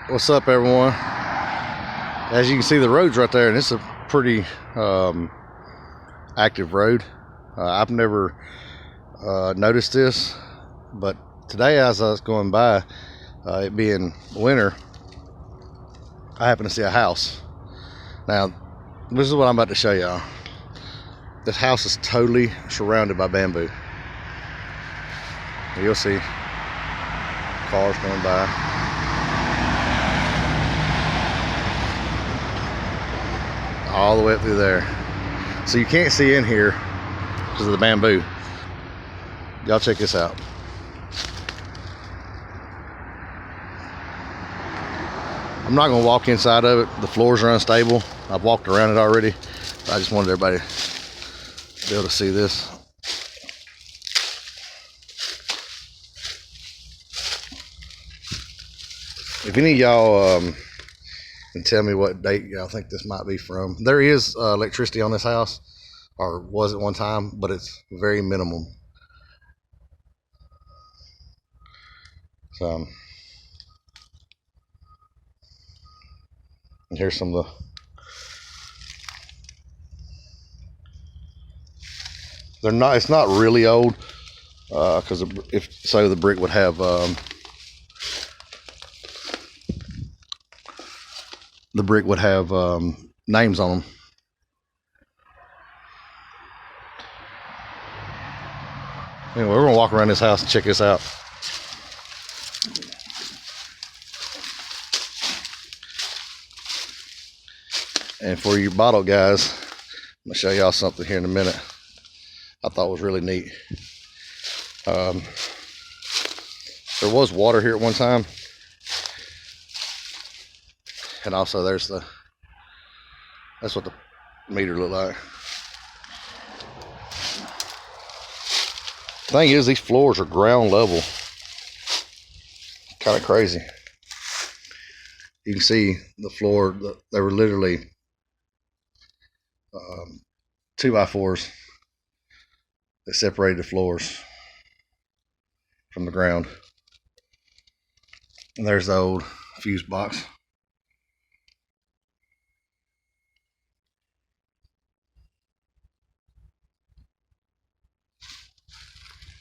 What's up, everyone? As you can see, the road's right there, and it's a pretty active road. I've never noticed this, but today as I was going by, it being winter, I happened to see a house. Now, this is what I'm about to show y'all. This house is totally surrounded by bamboo. You'll see cars going by. All the way up through there. So you can't see in here because of the bamboo. Y'all check this out. I'm not gonna walk inside of it. The floors are unstable. I've walked around it already. I just wanted everybody to be able to see this. If any of y'all and tell me what date y'all think this might be from. There is electricity on this house, or was at one time, but it's very minimum. So, and here's some of the. They're not. It's not really old, because if so, the brick would have. The brick would have names on them. Anyway, we're gonna walk around this house and check this out. And for you bottle guys, I'm gonna show y'all something here in a minute I thought was really neat. There was water here at one time. And also that's what the meter looked like. Thing is, these floors are ground level. Kind of crazy. You can see the floor, they were literally 2x4s that separated the floors from the ground. And there's the old fuse box.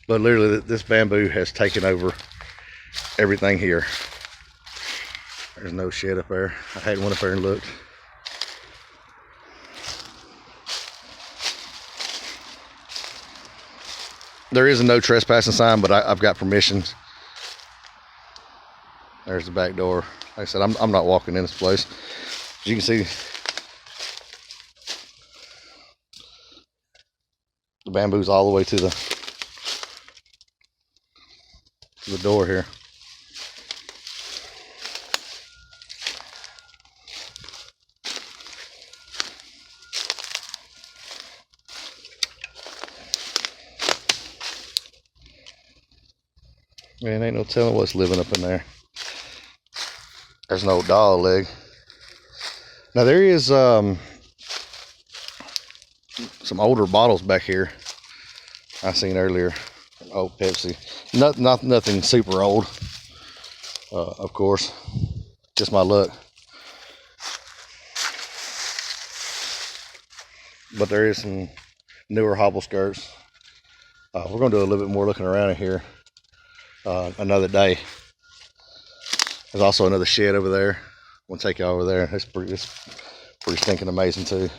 But literally, this bamboo has taken over everything here. There's no shed up there. I had one up there and looked. There is a no trespassing sign, but I've got permissions. There's the back door. Like I said, I'm not walking in this place. As you can see, the bamboo's all the way to the door here. Man, ain't no telling what's living up in there. There's an old doll leg. Now there is some older bottles back here I seen earlier. Old Pepsi. Nothing super old. Of course, just my luck. But there is some newer hobble skirts. We're gonna do a little bit more looking around in here another day. There's also another shed over there. We'll take you over there. It's pretty stinking amazing too.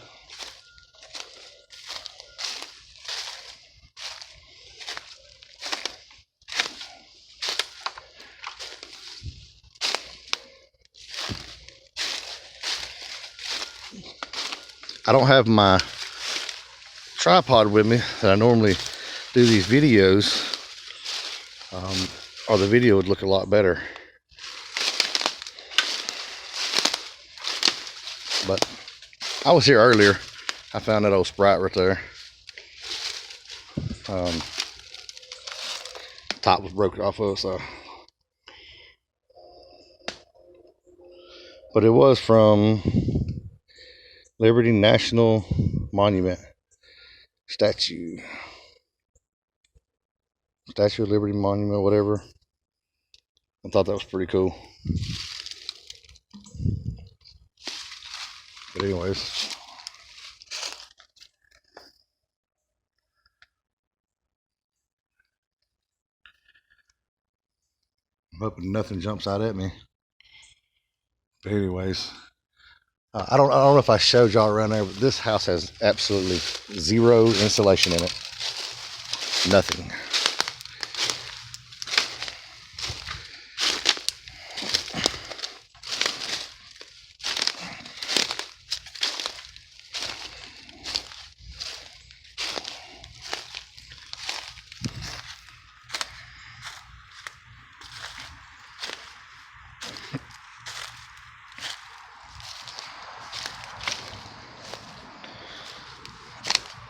I don't have my tripod with me that I normally do these videos, or the video would look a lot better. But I was here earlier. I found that old Sprite right there. Top was broken off of, so. But it was from Liberty National Monument statue. Statue of Liberty Monument, whatever. I thought that was pretty cool. But anyways, I'm hoping nothing jumps out at me. But anyways, I don't know if I showed y'all around there, but this house has absolutely zero insulation in it. Nothing.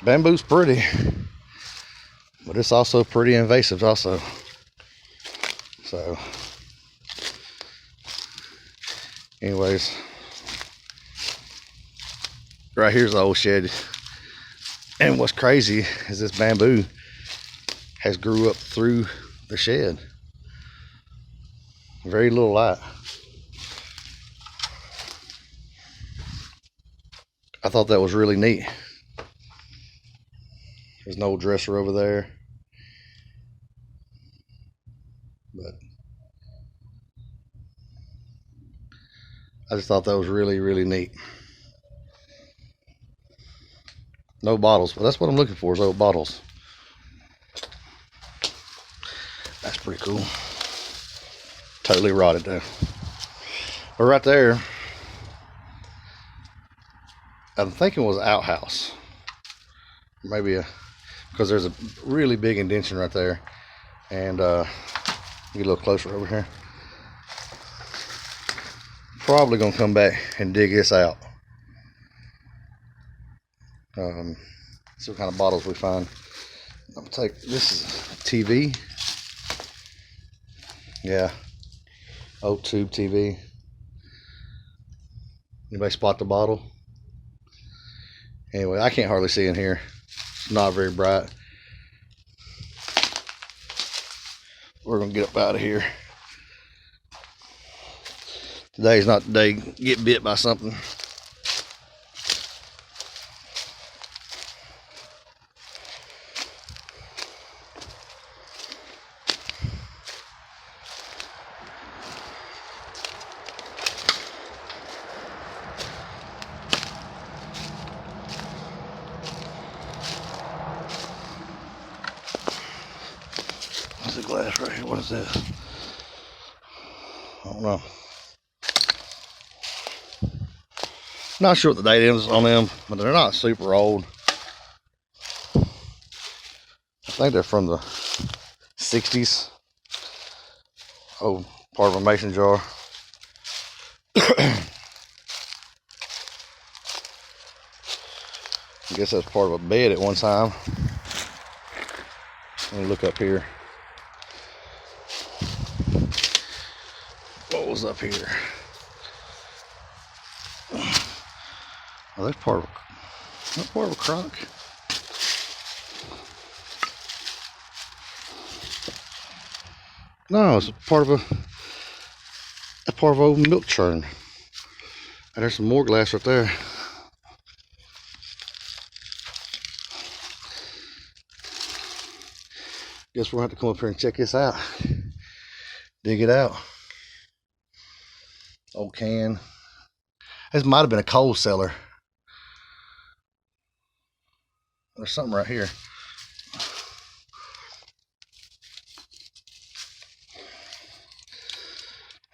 Bamboo's pretty, but it's also pretty invasive also. So anyways, right here's the old shed. And what's crazy is this bamboo has grew up through the shed. Very little light. I thought that was really neat. There's an old dresser over there. But I just thought that was really, really neat. No bottles. Well, that's what I'm looking for, is old bottles. That's pretty cool. Totally rotted though. But right there, I'm thinking was an outhouse. Maybe because there's a really big indention right there. And get a little closer over here. Probably gonna come back and dig this out. See what kind of bottles we find. I'm gonna take, this is TV. Yeah, old tube TV. Anybody spot the bottle? Anyway, I can't hardly see in here. It's not very bright. We're gonna get up out of here. Today's not the day to get bit by something. What's the glass right here? What is this? I don't know. Not sure what the date is on them, but they're not super old. I think they're from the 60s. Oh, part of a mason jar. I guess that's part of a bed at one time. Let me look up here. What was up here? Oh, that's part of a crock. No, it's part of an old milk churn. And there's some more glass right there. Guess we'll have to come up here and check this out. Dig it out. Old can. This might have been a coal cellar. There's something right here.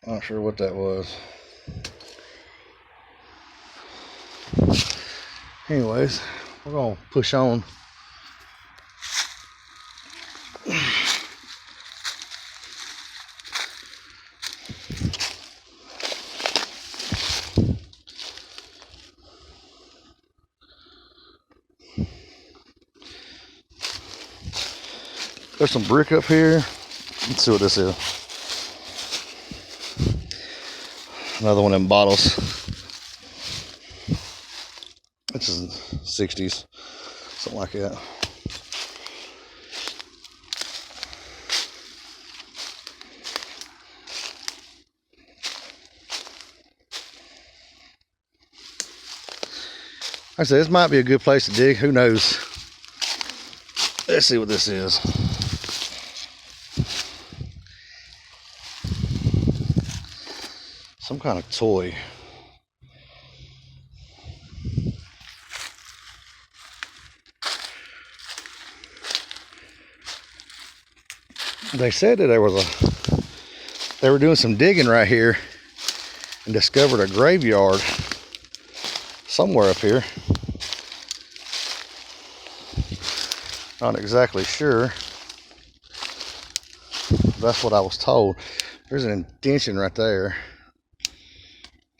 I'm not sure what that was. Anyways, we're gonna push on. There's some brick up here. Let's see what this is. Another one of them bottles. This is 60s, something like that. I said, this might be a good place to dig. Who knows? Let's see what this is. Some kind of toy. They said that they were doing some digging right here and discovered a graveyard somewhere up here. Not exactly sure. That's what I was told. There's an indention right there.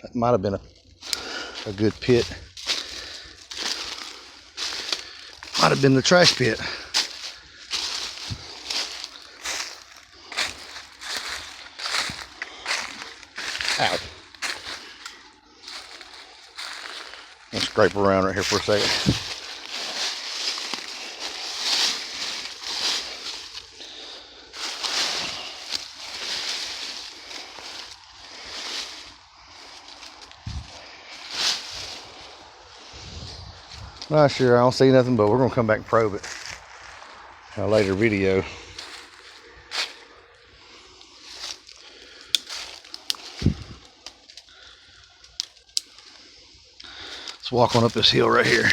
That might have been a good pit. Might have been the trash pit. Ow. I'll scrape around right here for a second. Not sure, I don't see nothing, but we're gonna come back and probe it in a later video. Let's walk on up this hill right here.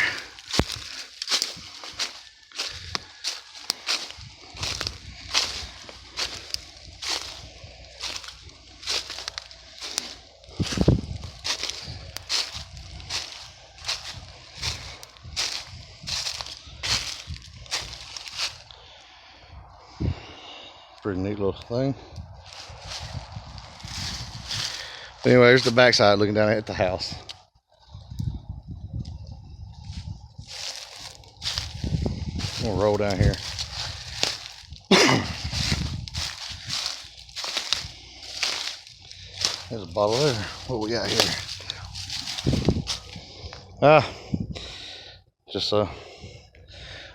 Pretty neat little thing. Anyway, there's the backside looking down at the house. I'm gonna roll down here. There's a bottle there. What we got here? Just a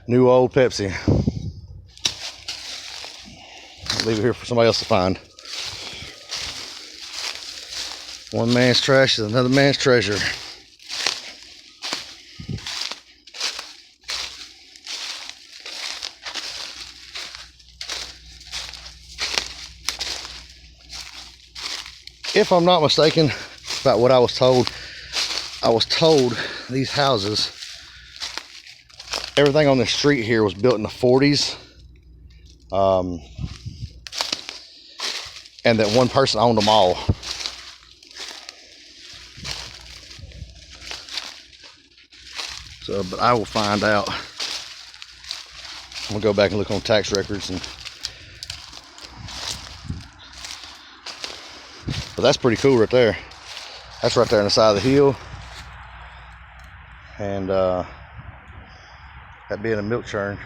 new old Pepsi. Leave it here for somebody else to find. One man's trash is another man's treasure. If I'm not mistaken about what I was told these houses, everything on the street here was built in the 40s. And that one person owned them all. So, but I will find out. I'm gonna go back and look on tax records, but that's pretty cool right there. That's right there on the side of the hill, and that being a milk churn,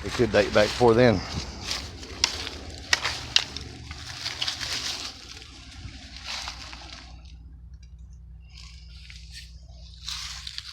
it could date back before then.